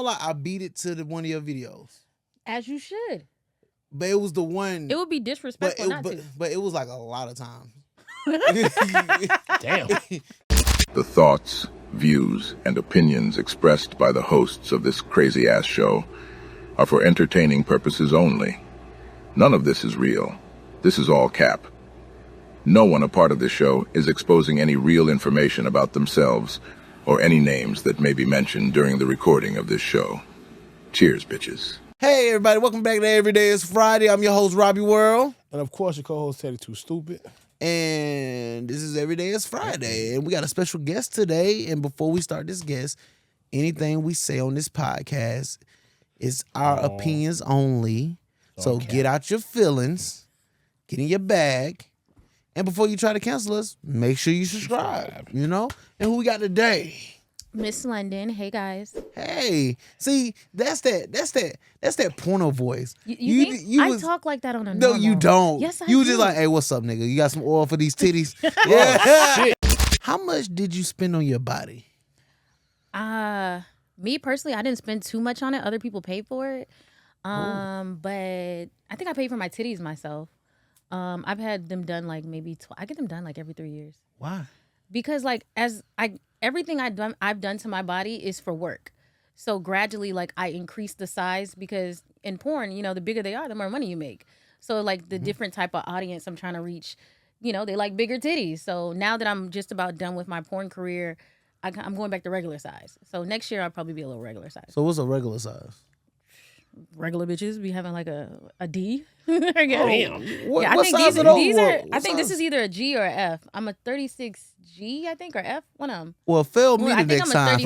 gonna lie, I beat it to one of your videos. As you should. But it was the one. It would be disrespectful not to. But it was like a lot of times. Damn. The thoughts, views, and opinions expressed by the hosts of this crazy-ass show are for entertaining purposes only. None of this is real. This is all cap. No one a part of this show is exposing any real information about themselves or any names that may be mentioned during the recording of this show. Cheers, bitches. Hey, everybody. Welcome back to Every Day is Friday. I'm your host, Robiiiworld. And, of course, your co-host, Teddy Too Stupid. And this is Every Day is Friday. And we got a special guest today. And before we start this guest, anything we say on this podcast is our opinions only. So get out your feelings, get in your bag. And before you try to cancel us, make sure you subscribe, you know? And who we got today? Miss London. Hey, guys. Hey. See, that's that porno voice. You think? I talk like that on a normal. No, you don't. Yes, I You was do. just like, hey, what's up, nigga? You got some oil for these titties? Yeah. How much did you spend on your body? Me personally, I didn't spend too much on it. Other people paid for it. But I think I paid for my titties myself. I've had them done like maybe I get them done like every 3 years. Why? Because like everything I've done to my body is for work. So gradually, like I increase the size because in porn, you know, the bigger they are, the more money you make. So like the different type of audience I'm trying to reach, you know, they like bigger titties. So now that I'm just about done with my porn career, I'm going back to regular size. So next year I'll probably be a little regular size. So what's a regular size? Regular bitches be having like a D. Damn. What size are those? I think this is either a G or an F. I'm a 36G, I think, or F. One of them. Well, fail me the next time.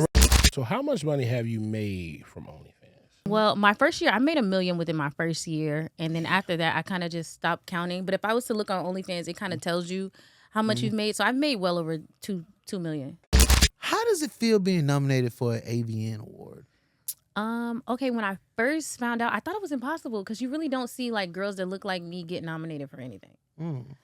So how much money have you made from OnlyFans? Well, my first year, I made $1 million within my first year. And then after that, I kind of just stopped counting. But if I was to look on OnlyFans, it kind of tells you how much you've made. So I've made well over $2 million. How does it feel being nominated for an AVN award? Okay, when I first found out, I thought it was impossible because you really don't see like girls that look like me get nominated for anything.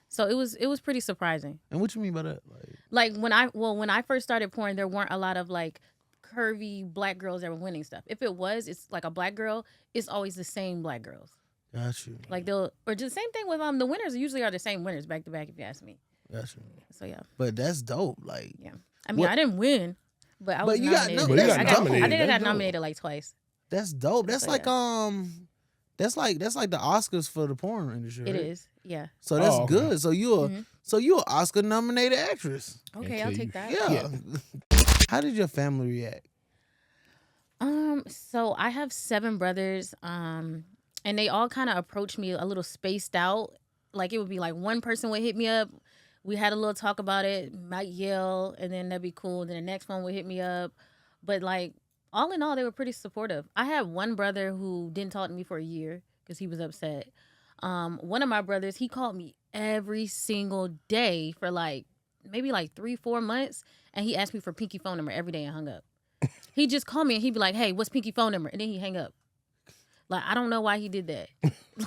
So it was pretty surprising. And what you mean by that? Like when I first started porn, there weren't a lot of like curvy black girls that were winning stuff. If it was, it's like a black girl, it's always the same black girls. Got you. Like or just same thing with the winners usually are the same winners back to back if you ask me. Got you. So yeah. But that's dope. Like yeah. I mean, I didn't win, but I was nominated. I think I got nominated like twice. That's dope. That's like that's like the Oscars for the porn industry. It right? is, yeah. So that's good. So you're an Oscar nominated actress. Okay, I'll take that. Yeah. How did your family react? So I have 7 brothers, and they all kind of approached me a little spaced out. Like it would be like one person would hit me up. We had a little talk about it, might yell, and then that'd be cool. Then the next one would hit me up. But like, all in all, they were pretty supportive. I had one brother who didn't talk to me for a year because he was upset. One of my brothers, he called me every single day for like, maybe like 3-4 months. And he asked me for Pinky phone number every day and hung up. He just called me and he'd be like, hey, what's Pinky phone number? And then he'd hang up. Like, I don't know why he did that.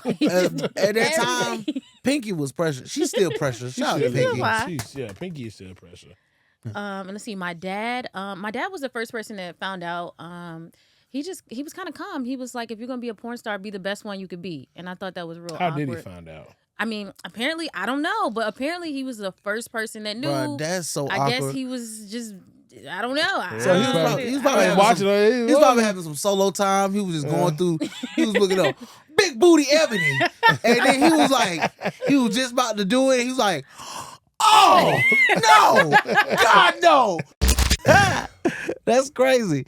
Like, at that time, Pinky was precious. She's still precious. Shout out to Pinky. Pinky is still precious. And let's see, my dad was the first person that found out. He was kind of calm. He was like, if you're going to be a porn star, be the best one you could be. And I thought that was real awkward. How did he find out? I mean, apparently, I don't know, but apparently he was the first person that knew. Bruh, that's so awkward. I guess he was just, I don't know. So he was probably having some solo time. He was just going through, he was looking up Big Booty Ebony. And then he was just about to do it. He was like, oh, no, God, no. That's crazy.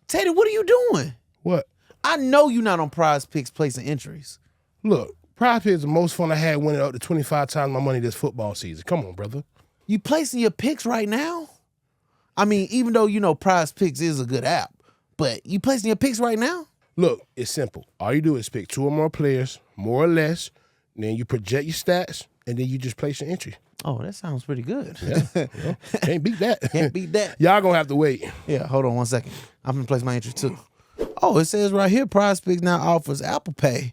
Teddy, what are you doing? What? I know you're not on Prize Picks placing entries. Look, Prize Picks is the most fun I had winning up to 25 times my money this football season. Come on, brother. You placing your picks right now? I mean, even though you know Prize Picks is a good app, but you placing your picks right now? Look, it's simple. All you do is pick 2 or more players, more or less, and then you project your stats, and then you just place your entry. Oh, that sounds pretty good. Yeah, can't beat that. Can't beat that. Y'all gonna have to wait. Yeah, hold on one second. I'm gonna place my entry too. Oh, it says right here, Prize Picks now offers Apple Pay.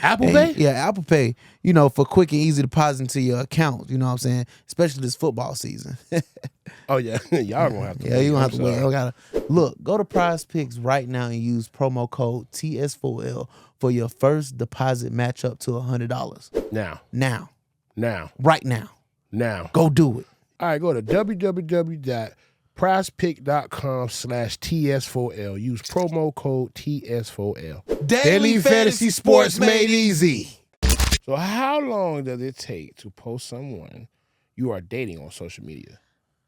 Apple Pay? Yeah, Apple Pay. You know, for quick and easy deposit into your account. You know what I'm saying? Especially this football season. Oh yeah, y'all gonna have to. Yeah, you gonna have to I'm wait. sorry. I gotta look. Go to Prize Picks right now and use promo code TS4L for your first deposit match up to $100. Now, Right now. Go do it. All right, go to www.prizepicks.com/TS4L. Use promo code TS4L. Daily fantasy sports made easy. So how long does it take to post someone you are dating on social media?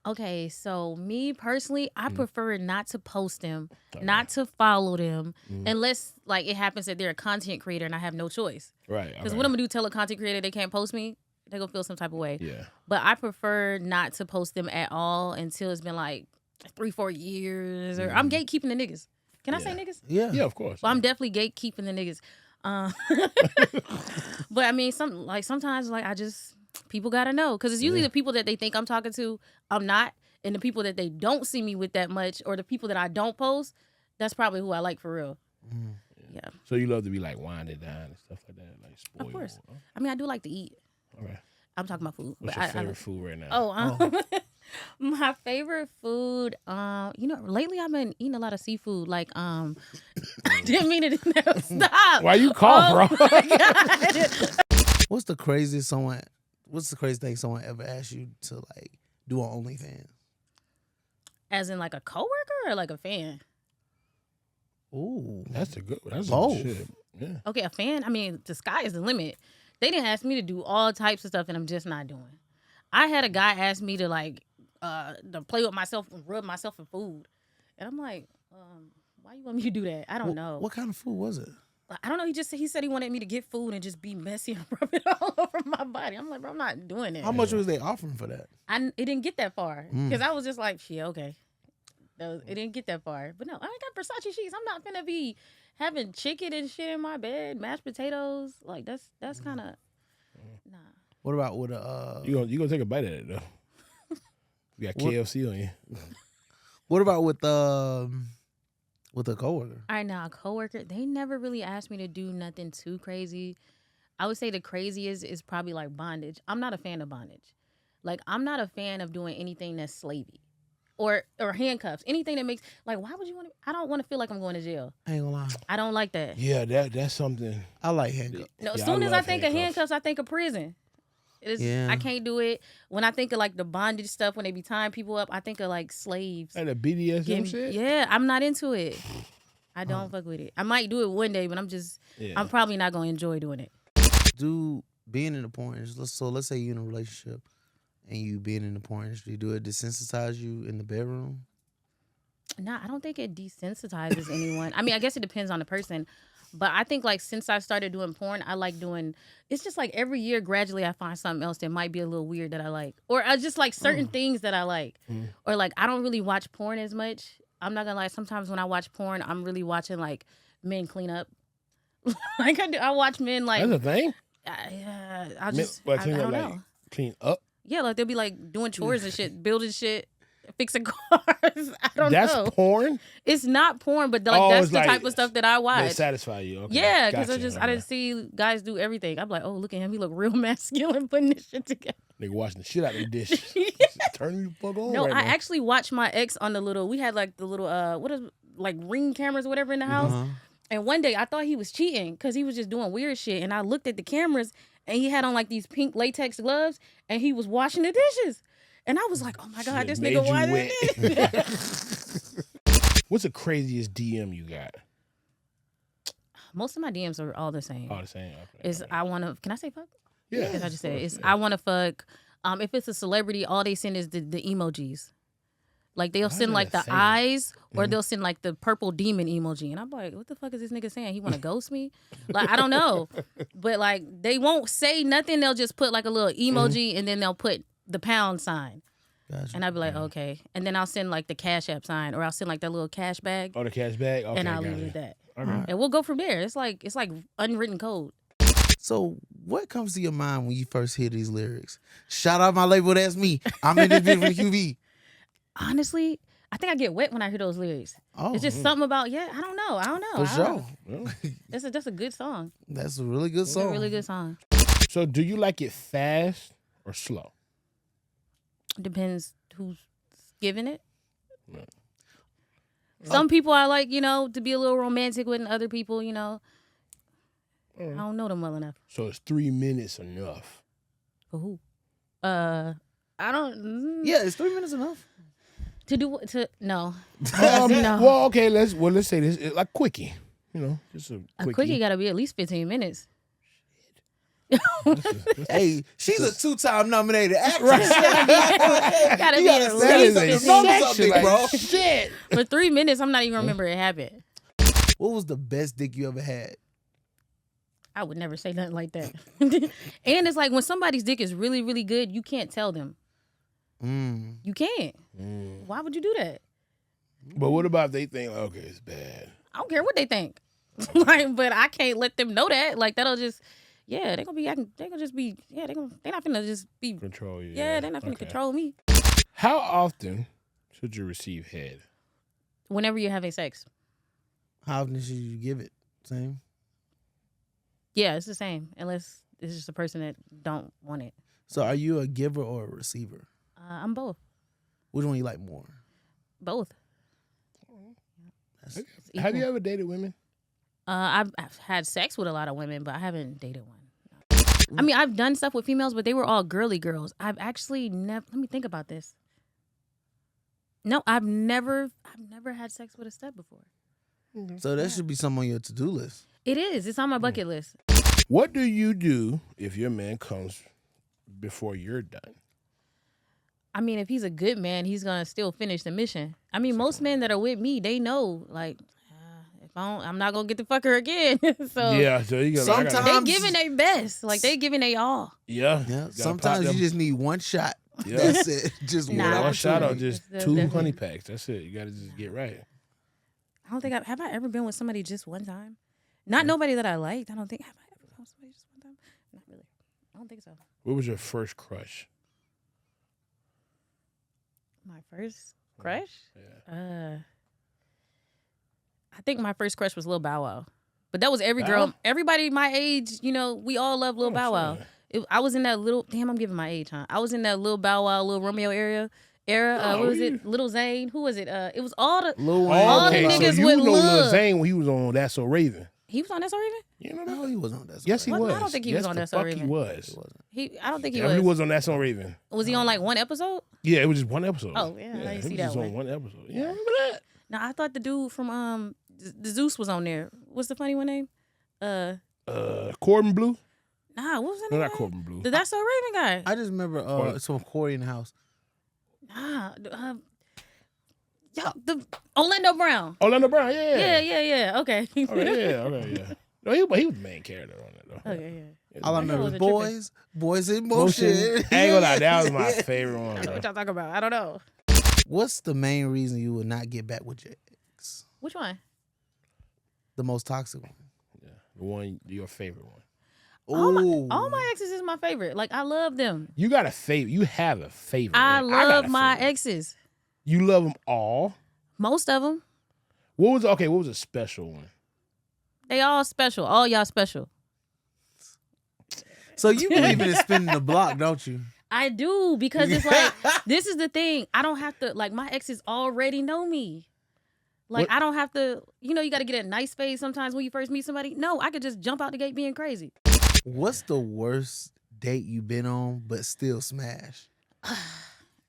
Okay, so me personally, I prefer not to post them, not to follow them, unless like it happens that they're a content creator and I have no choice. Right. Because what I'm gonna do, tell a content creator they can't post me, they're gonna feel some type of way. Yeah. But I prefer not to post them at all until it's been like 3-4 years, or I'm gatekeeping the niggas. Can I say niggas? Yeah. Yeah, of course. Well, I'm definitely gatekeeping the niggas. But I mean, sometimes I just people gotta know, because it's usually the people that they think I'm talking to, I'm not, and the people that they don't see me with that much, or the people that I don't post, that's probably who I like for real. Yeah. So you love to be like winded down and stuff like that, like spoiled. Of course. I mean, I do like to eat. Okay. I'm talking about food. What's but your favorite food right now? Oh, my favorite food. Lately I've been eating a lot of seafood. Like, I didn't mean it. Stop. Why you cough, bro? My God. What's the craziest thing someone ever asked you to like do on OnlyFans? As in like a coworker or like a fan? Ooh. That's Both. Good shit. Yeah. Okay, a fan. I mean, the sky is the limit. They didn't ask me to do all types of stuff that I'm just not doing. I had a guy ask me to like to play with myself and rub myself in food, and I'm like, why you want me to do that? I don't know. What kind of food was it? I don't know. He said he wanted me to get food and just be messy and rub it all over my body. I'm like, bro, I'm not doing it. How much was they offering for that? It didn't get that far because I was just like, shit, okay. It didn't get that far. But no, I got Versace sheets. I'm not finna be having chicken and shit in my bed, mashed potatoes. Like that's kind of nah. What about with a? You gonna take a bite of it though? You got KFC on you. What about with a coworker? All right, now a coworker, they never really asked me to do nothing too crazy. I would say the craziest is probably like bondage. I'm not a fan of bondage. Like, I'm not a fan of doing anything that's slavey. Or handcuffs. Anything that makes, like, why would you want to, I don't want to feel like I'm going to jail. I ain't gonna lie. I don't like that. Yeah, that's something. I like handcuffs. No, as Yeah, soon I as I love think of handcuffs, I think of prison. I can't do it. When I think of like the bondage stuff, when they be tying people up, I think of like slaves. And the BDSM shit? Yeah, I'm not into it. I don't fuck with it. I might do it one day, but I'm probably not going to enjoy doing it. Do being in the porn industry, so let's say you're in a relationship and you being in the porn industry, do it desensitize you in the bedroom? Nah, I don't think it desensitizes anyone. I mean, I guess it depends on the person. But I think, like, since I started doing porn, I like doing, it's just like every year, gradually, I find something else that might be a little weird that I like. Or I just like certain things that I like. Or, like, I don't really watch porn as much. I'm not going to lie. Sometimes when I watch porn, I'm really watching, like, men clean up. Like, I watch men, like. That's a thing? I don't know. Clean up? Yeah, like, they'll be, like, doing chores and shit, building shit. Fixing cars. I don't know. That's porn? It's not porn, but like that's the type of stuff that I watch. They satisfy you. Okay. Yeah, because Gotcha. I didn't see guys do everything. I'm like, oh, look at him. He look real masculine putting this shit together. Nigga washing the shit out of the dish. Turn me the fuck on. No, right I now. actually watched my ex on the little, we had like the little, like Ring cameras or whatever in the house. And one day I thought he was cheating because he was just doing weird shit. And I looked at the cameras and he had on like these pink latex gloves and he was washing the dishes. And I was like, oh my God, this nigga why What's the craziest DM you got? Most of my DMs are all the same. All the same. Okay. Is I want to, can I say fuck? Yeah. Because I just said, it's I want to fuck. If it's a celebrity, all they send is the emojis. Like they'll send like the eyes or they'll send like the purple demon emoji. And I'm like, what the fuck is this nigga saying? He want to ghost me? Like, I don't know. But like, they won't say nothing. They'll just put like a little emoji and then they'll put the pound sign. Gotcha. And I'd be like, okay. And then I'll send like the Cash App sign or I'll send like that little cash bag. Oh, the cash bag? Okay, and I'll leave it at that. And we'll go from there. It's like unwritten code. So what comes to your mind when you first hear these lyrics? Shout out my label, that's me. I'm in this bitch with QB. Honestly, I think I get wet when I hear those lyrics. Oh, It's just something about I don't know. for sure. That's a good song. That's a really good It's song. a really good song. So do you like it fast or slow? Depends who's giving it. Right. Some people I like, to be a little romantic with, and other people, I don't know them well enough. So is 3 minutes enough? For who? I don't. Yeah, is 3 minutes enough? No. No. No. Well, okay. Let's say this like quickie. Just a A quickie got to be at least 15 minutes. Hey, she's a 2-time nominated actress. Gotta be at That is least a 15. section, big bro. Shit. For 3 minutes, I'm not even remember it happened. What was the best dick you ever had? I would never say nothing like that. And it's like when somebody's dick is really, really good, you can't tell them. You can't. Why would you do that? But what about if they think, okay, it's bad? I don't care what they think. But I can't let them know that. Like that'll just, they're gonna be acting. They're gonna just be, they're not gonna just be Control you. Yeah, they're not gonna control me. How often should you receive head? Whenever you're having sex. How often should you give it? Same? Yeah, it's the same. Unless it's just a person that don't want it. So are you a giver or a receiver? I'm both. Which one you like more? Both. Have you ever dated women? I've had sex with a lot of women, but I haven't dated one. I mean, I've done stuff with females, but they were all girly girls. I've actually never. Let me think about this. No, I've never had sex with a stud before. So that should be something on your to-do list. It is. It's on my bucket list. What do you do if your man comes before you're done? I mean, if he's a good man, he's gonna still finish the mission. I mean, most men that are with me, they know, like, if I'm not gonna get the fucker again. So Yeah, so you got Sometimes- they giving their best, like they giving their all. Yeah. Yeah. Gotta Sometimes pop you them. just need one shot. Yeah. That's it. Just Nah. one one shot or opportunity. just That's 2 definitely- honey packs. That's it. You gotta just get right. I don't think have I ever been with somebody just one time? Not nobody that I liked. I don't think have I ever been with somebody just one time? Not really. I don't think so. What was your first crush? My first crush? Yeah. I think my first crush was Lil Bow Wow. But that was every Bow? girl, everybody my age, we all love Lil Bow Wow. sure. I was in that little, damn, I'm giving my age, huh? I was in that Lil Bow Wow, Lil Romeo era. Oh, What was you- it? Lil Zane. Who was it? It was all the, Lil Wayne. all okay, the so niggas you with know Lil love. Zane when he was on That's So Raven. He was on that Raven? You know No, that? he wasn't on that. Yes, he What? was. I don't think he yes, was on the That's So fuck Raven. he was. I don't think he Definitely was. was on That's So Raven. Was he on like one episode? Yeah, it was just one episode. Oh, yeah, I didn't he see was that just one. on one episode. Yeah, remember that? No, I thought the dude from the Zeus was on there. What's the funny one name? Corbin Blue? Nah, what was that No, name? not Corbin Blue. The That's So Raven guy. I just remember some Corey in the house. Nah, the Orlando Brown. Orlando Brown, yeah. Yeah. Okay. Okay, yeah. No, he was the main character on it, though. Okay, yeah. All I know remember it is was Boys in Motion. I ain't gonna lie, that was my favorite one. I know Bro. what y'all talking about. I don't know. What's the main reason you would not get back with your ex? Which one? The most toxic one. Yeah, the one, your favorite one. All my exes is my favorite. Like I love them. You got a favorite. You have a favorite. I man. got love a my favorite. exes. You love them all. Most of them. What was a special one? They all special. All y'all special. So you believe in spinning the block, don't you? I do because it's like this is the thing. I don't have to like my exes already know me. Like What- I don't have to. You got to get a nice face sometimes when you first meet somebody. No, I could just jump out the gate being crazy. What's the worst date you been on but still smash?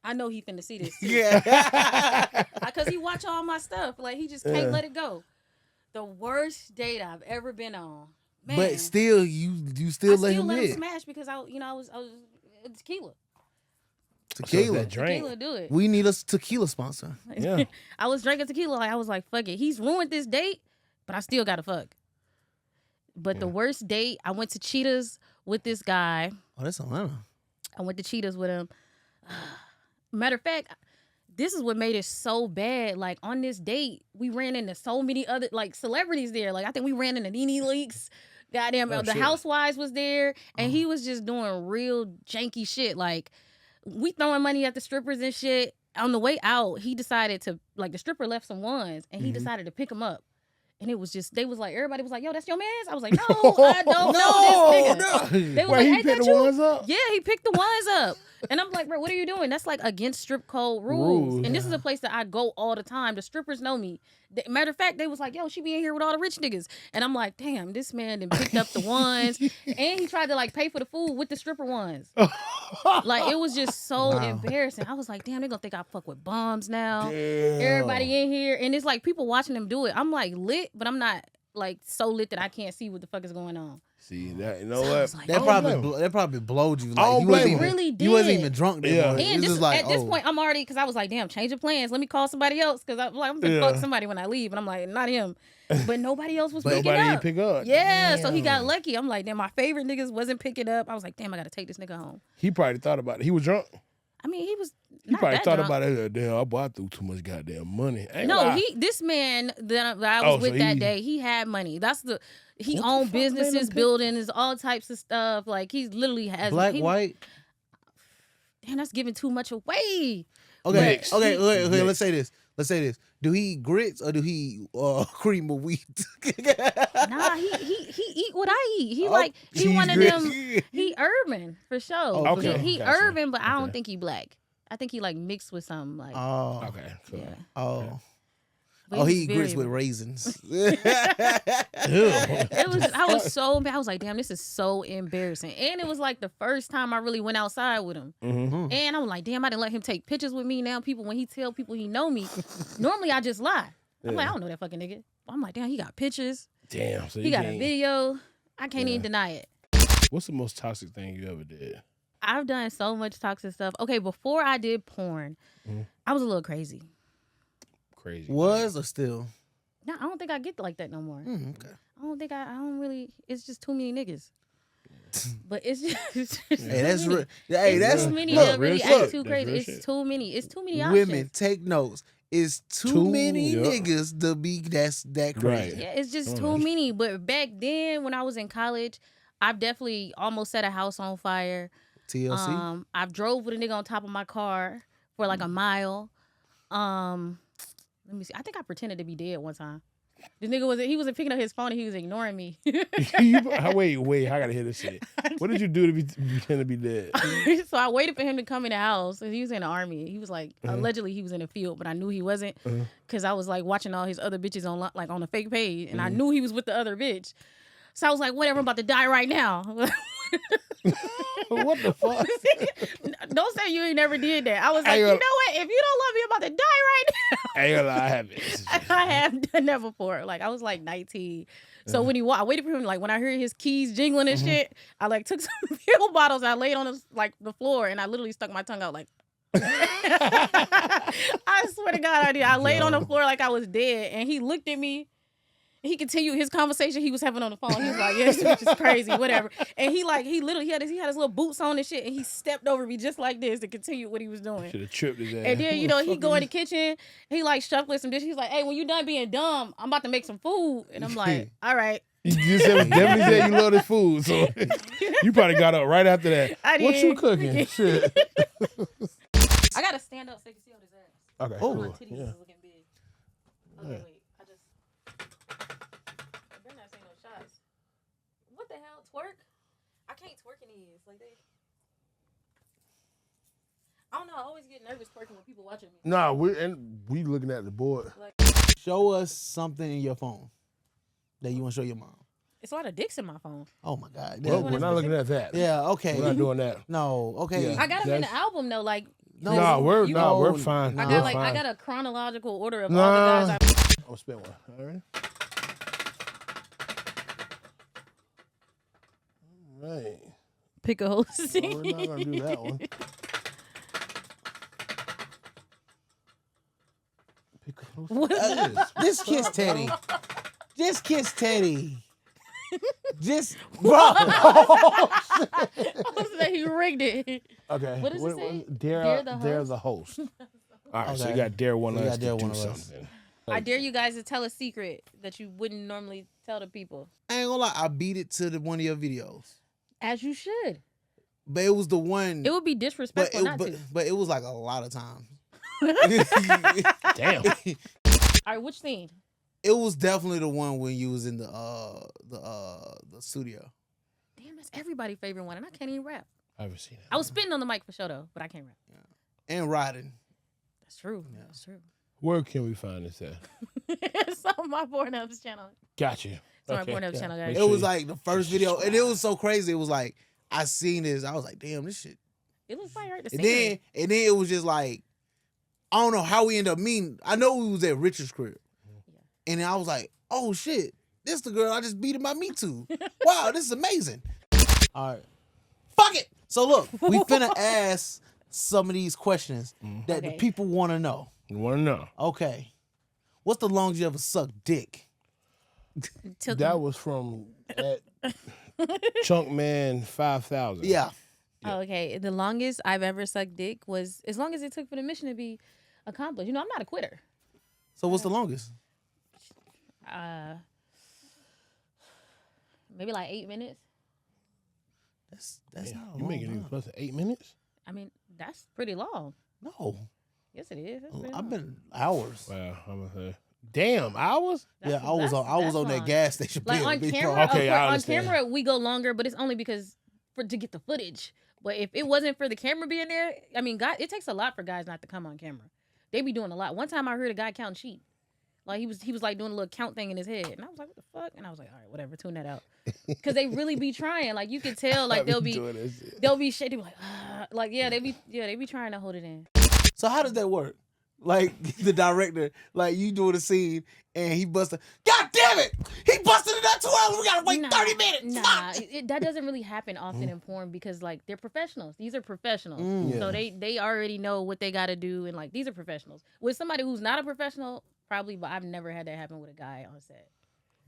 I know he finna see this. Too. Yeah. Because he watch all my stuff. Like he just can't let it go. The worst date I've ever been on. Man, But still, you still let him hit. smash because I was tequila. Tequila. That drink. Tequila do it. We need a tequila sponsor. Yeah. I was drinking tequila. Like I was like, fuck it. He's ruined this date, but I still gotta fuck. But the worst date, I went to Cheetahs with this guy. Oh, that's Atlanta. I went to Cheetahs with him. Matter of fact, this is what made it so bad. Like on this date, we ran into so many other like celebrities there. Like I think we ran into Nene Leakes. Goddamn, the shit. Housewives was there, and he was just doing real janky shit. Like we throwing money at the strippers and shit. on the way out, he decided to, like, the stripper left some ones, and he decided to pick them up. And it was just, they was like, everybody was like, yo, that's your man's? I was like, no, I don't know this nigga. No. They was Wait, like, he ain't picked that the you? ones up? Yeah, he picked the ones up. And I'm like, bro, what are you doing? That's like against strip code rules. And this is a place that I go all the time. The strippers know me. Matter of fact, they was like, yo, she be in here with all the rich niggas. And I'm like, damn, this man then picked up the ones. And he tried to like pay for the food with the stripper ones. Like, it was just so embarrassing. I was like, damn, they gonna think I fuck with bombs now. Damn. Everybody in here. And it's like people watching them do it. I'm like lit, but I'm not like so lit that I can't see what the fuck is going on. See that? You know So I what? was like, That probably blowed you. I don't Like, he wasn't blame even, him. Really he wasn't did. even drunk that Yeah. morning. And It was this, just like, at this point, I'm already, because I was like, damn, change of plans. Let me call somebody else, because I'm like, I'm gonna fuck somebody when I leave. And I'm like, not him. But nobody else was picking Nobody up. pick up. Yeah, so he got lucky. I'm like, damn, my favorite niggas wasn't picking up. I was like, damn, I gotta take this nigga home. He probably thought about it. He was drunk. I mean, he was He not probably that thought drunk. about it. Damn, I threw too much goddamn money. Ain't No, lie. this man that I was with that day, he had money. He What the owned fuck made him businesses, pick- buildings, all types of stuff. Like, he literally has black, he, white. Damn, that's giving too much away. Okay, Mixed. okay, Mixed. let's say this. Do he eat grits or do he cream of wheat? Nah, he eat what I eat. He Oh, like he cheese one of grits. them. He urban for sure. Oh, okay. He Gotcha. urban, but I don't Okay. think he black. I think he like mixed with something like. Oh, Okay, cool. Yeah. oh, But oh, was he eat grits very- with raisins. It was. I was so bad. I was like, damn, this is so embarrassing. And it was like the first time I really went outside with him. Mm-hmm. And I'm like, damn, I didn't let him take pictures with me. Now when he tell people he know me, normally I just lie. I'm like, I don't know that fucking nigga. I'm like, damn, he got pictures. Damn. So He you got a can't- video. I can't even deny it. What's the most toxic thing you ever did? I've done so much toxic stuff. Okay, before I did porn, I was a little crazy. Crazy. Was or still? No, I don't think I get like that no more. Okay. I don't really, it's just too many niggas. But it's just Hey, that's too real. Hey, It's that's too many look, that really real act shit. too That's crazy. real It's shit. too many. It's too many women. options. Take notes. It's too Too- many yeah. niggas to be that crazy. Right. Yeah, it's just Oh, too many. But back then, when I was in college, I've definitely almost set a house on fire. TLC. I've drove with a nigga on top of my car for like a mile. Let me see. I think I pretended to be dead one time. This nigga wasn't picking up his phone and he was ignoring me. Wait, I gotta hear this shit. What did you do to pretend to be dead? So I waited for him to come in the house. He was in the army. He was like, allegedly he was in the field, but I knew he wasn't because I was like watching all his other bitches on a fake page, and I knew he was with the other bitch. So I was like, whatever, I'm about to die right now. What the fuck? Don't say you ain't never did that. I was like, Hey, you know what? If you don't love me, I'm about to die right now. I ain't gonna lie, I haven't. I have done that before. Like, I was like 19. So when I waited for him, like when I heard his keys jingling and shit, I like took some pill bottles, I laid on the floor, and I literally stuck my tongue out like. I swear to God, I did. I laid on the floor like I was dead, and he looked at me. He continued his conversation he was having on the phone. He was like, "Yes, which is crazy, whatever." And he literally had his little boots on and shit, and he stepped over me just like this to continue what he was doing. Should have tripped his ass. And then he go in the kitchen, he like shuffling some dishes. He's like, "Hey, when you done being dumb, I'm about to make some food." And I'm like, "All right." You just definitely said you love this food, so you probably got up right after that. I What did. you cooking? Shit. I gotta stand up so you can see all his ass. Okay. Oh, My Cool. titties Yeah. is looking big. Okay, wait. I better not say no shots. What the hell? Twerk? I can't twerk in these. Like they. I don't know. I always get nervous twerking when people watching me. Nah, we looking at the board. Show us something in your phone that you want to show your mom. It's a lot of dicks in my phone. Oh my God. Well, Yeah, we're not looking at that. yeah, okay. We're not doing that. No, okay. Yeah. I got them in the That's- album though. Like No, Nah, we're you- we're fine. I We're got like fine. I got a chronological order of all Nah. the guys. I'll spit one. All right. All right. Pick a host. Well, we're not gonna do that one. Pick a host. What is this? Just kiss Teddy. Just kiss Teddy. Just, bro. I was like, he rigged it. Okay. What does it say? Dare Dare the host. All right, so Okay. you got dare one You of got us to dare do one of us. something. I dare you guys to tell a secret that you wouldn't normally tell to people. I ain't gonna lie, I beat it to one of your videos. As you should. But it was the one. It would be but disrespectful it, not but, to. but it was like a lot of times. Damn. All right, which scene? It was definitely the one when you was in the studio. Damn, that's everybody's favorite one, and I can't even rap. I haven't seen it. I was spitting on the mic for sure though, but I can't rap. And riding. That's true. Yeah. That's true. Where can we find this at? It's on my Pornhub's channel. Gotcha. It's on my Pornhub channel, guys. It was like the first video, and it was so crazy. It was like I seen this, I was like, damn, this shit. It was fire. And then it was just like, I don't know how we ended up meeting. I know we was at Richard's crib. And then I was like, oh shit, this the girl I just beat in my Me Too. Wow, this is amazing. All right. Fuck it. So look, we finna ask some of these questions that the people want to know. You want to know? Okay. What's the longest you ever sucked dick? That was from at Chunk Man 5000. Yeah. Oh, okay. The longest I've ever sucked dick was as long as it took for the mission to be accomplished. You know, I'm not a quitter. So what's the longest? Maybe like 8 minutes. That's not a You long making it time. plus 8 minutes? I mean, that's pretty long. No. Yes, it is. That's pretty I've long. been hours. Wow, I'm gonna say. Damn, hours? That's- I was that's on that long. gas station. Like bill, on big camera, dog. Okay, I on understand. camera we go longer, but it's only because to get the footage. But if it wasn't for the camera being there, I mean, God, it takes a lot for guys not to come on camera. They be doing a lot. One time I heard a guy count sheep. Like he was like doing a little count thing in his head, and I was like, "What the fuck?" And I was like, "All right, whatever, tune that out," because they really be trying. Like you could tell, like they'll be shit. They be like they be trying to hold it in. So how does that work? Like the director, like you doing a scene and he busted. God damn it! He busted it up too early. We gotta wait 30 minutes. Nah, that doesn't really happen often in porn because like they're professionals. These are professionals, so they already know what they got to do, and like these are professionals. With somebody who's not a professional, probably, but I've never had that happen with a guy on set.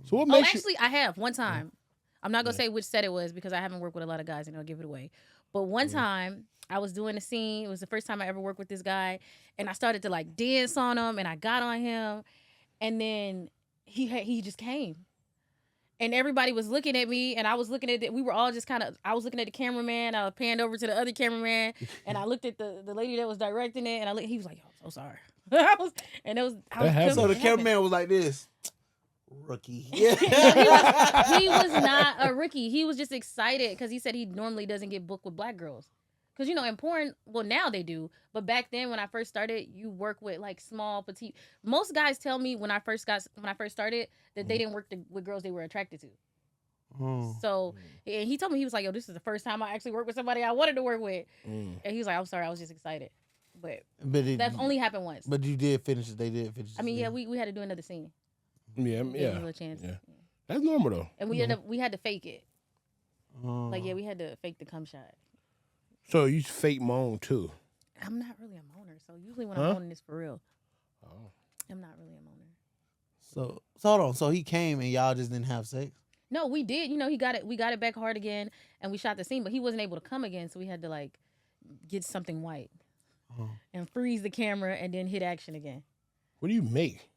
So what Oh, makes actually, I have one time. I'm not gonna say which set it was because I haven't worked with a lot of guys and I'll give it away. But one time I was doing a scene. It was the first time I ever worked with this guy, and I started to like dance on him, and I got on him, and then he just came, and everybody was looking at me, and I was looking at it. We were all just kind of. I was looking at the cameraman. I panned over to the other cameraman, and I looked at the lady that was directing it, and he was like, "Oh, I'm so sorry." So the cameraman was like this. Rookie. Yeah. he was not a rookie. He was just excited because he said he normally doesn't get booked with black girls. Because, you know, in porn, well, now they do. But back then, when I first started, you work with, like, small, petite. Most guys tell me when I first started that they didn't work with girls they were attracted to. So, and he told me, he was like, yo, this is the first time I actually worked with somebody I wanted to work with. And he was like, I'm sorry, I was just excited. But that only happened once. But you did finish it. They did finish it. I mean, yeah, we had to do another scene. Yeah. Gave him a little chance. Yeah. That's normal though. And we had to fake it. Like, yeah, we had to fake the cum shot. So you fake moan too? I'm not really a moaner, so usually when I'm moaning, it's for real. Oh. I'm not really a moaner. So hold on. So he came and y'all just didn't have sex? No, we did. You know, we got it back hard again, and we shot the scene, but he wasn't able to come again, so we had to like get something white and freeze the camera and then hit action again. What do you make?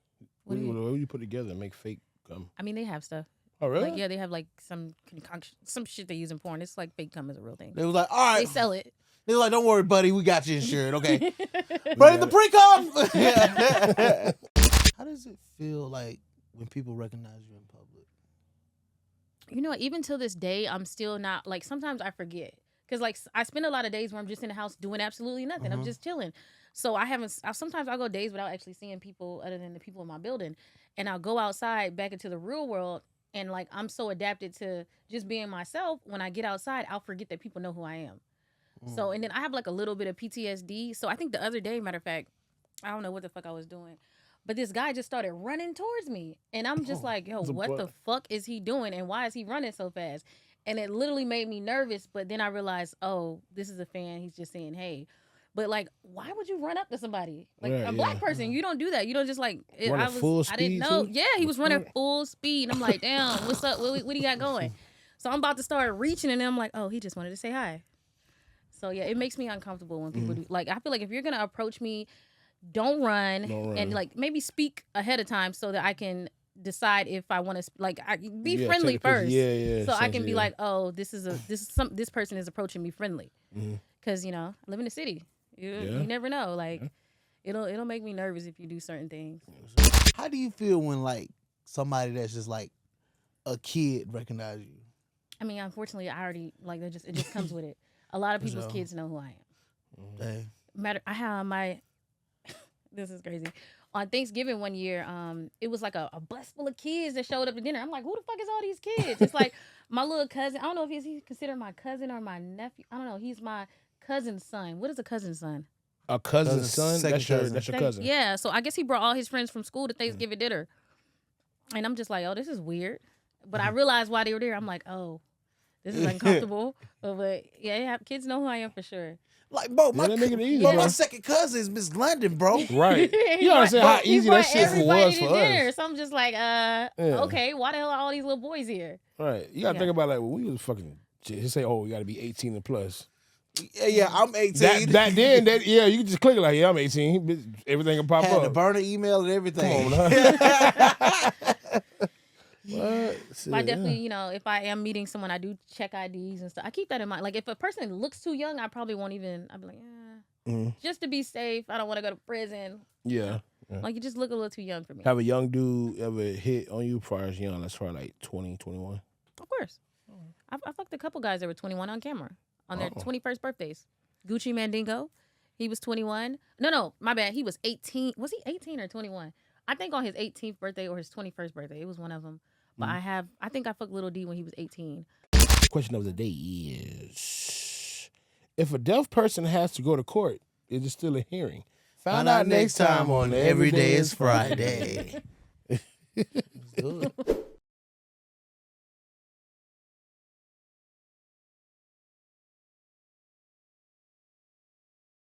What What do do you put together and make fake cum? I mean, they have stuff. Oh, really? Like, yeah, they have like some concoction, some shit they use in porn. It's like fake cum is a real thing. They was like, all right. They sell it. They was like, don't worry, buddy. We got you insured. Okay. Ready the pre-com? How does it feel like when people recognize you in public? You know, even till this day, I'm still not, like, sometimes I forget. Because, like, I spend a lot of days where I'm just in the house doing absolutely nothing. I'm just chilling. So sometimes I'll go days without actually seeing people other than the people in my building. And I'll go outside back into the real world. And, like, I'm so adapted to just being myself. When I get outside, I'll forget that people know who I am. So, and then I have, like, a little bit of PTSD. So I think the other day, matter of fact, I don't know what the fuck I was doing. But this guy just started running towards me. And I'm just like, yo, what the fuck is he doing? And why is he running so fast? And it literally made me nervous. But then I realized, oh, this is a fan. He's just saying, hey. But, like, why would you run up to somebody? Like, a black person, you don't do that. You don't just, like, full speed I didn't know. too? Yeah, he was running full speed. I'm like, damn, what's up? What do you got going? So I'm about to start reaching, and then I'm like, oh, he just wanted to say hi. So, yeah, it makes me uncomfortable when people do. Like, I feel like if you're going to approach me, don't run. And, like, maybe speak ahead of time so that I can decide if I want to, like, be friendly first. So I can be like, oh, this person is approaching me friendly. Because, you know, I live in the city. You never know. Like, It'll make me nervous if you do certain things. How do you feel when like somebody that's just like a kid recognize you? I mean, unfortunately, I already like it just comes with it. A lot of people's So- kids know who I am. Hey. I have my this is crazy. On Thanksgiving one year, it was like a bus full of kids that showed up to dinner. I'm like, who the fuck is all these kids? It's like my little cousin. I don't know if he's considered my cousin or my nephew. I don't know. He's my cousin's son. What is a cousin's son? A cousin's son? Second cousin. That's your cousin. Yeah. So I guess he brought all his friends from school to Thanksgiving dinner. And I'm just like, oh, this is weird. But I realized why they were there. I'm like, oh, this is uncomfortable. But yeah, kids know who I am for sure. Like, bro, my, they make it easy, bro, bro. my second cousin is Miss London, bro. Right. You understand how easy that shit was for dinner. us. So I'm just like, okay, why the hell are all these little boys here? Right. You gotta think about like, well, we was fucking, just say, oh, you gotta be 18 and plus. Yeah, I'm 18. Back then, yeah, you could just click it like, yeah, I'm 18. Bitch, everything can pop Had the up. burner email and everything. Come on, huh? What? But I definitely, if I am meeting someone, I do check IDs and stuff. I keep that in mind. Like, if a person looks too young, I probably won't even, I'd be like, just to be safe. I don't want to go to prison. Yeah. Like, you just look a little too young for me. Have a young dude ever hit on you far as young, as far like 20, 21? Of course. I fucked a couple guys that were 21 on camera on their 21st birthdays. Gucci Mandingo, he was 21. No, my bad. He was 18. Was he 18 or 21? I think on his 18th birthday or his 21st birthday. It was one of them. But I think I fucked Little D when he was 18. Question of the day is, if a deaf person has to go to court, is it still a hearing? Find out next time on Every Day is Friday.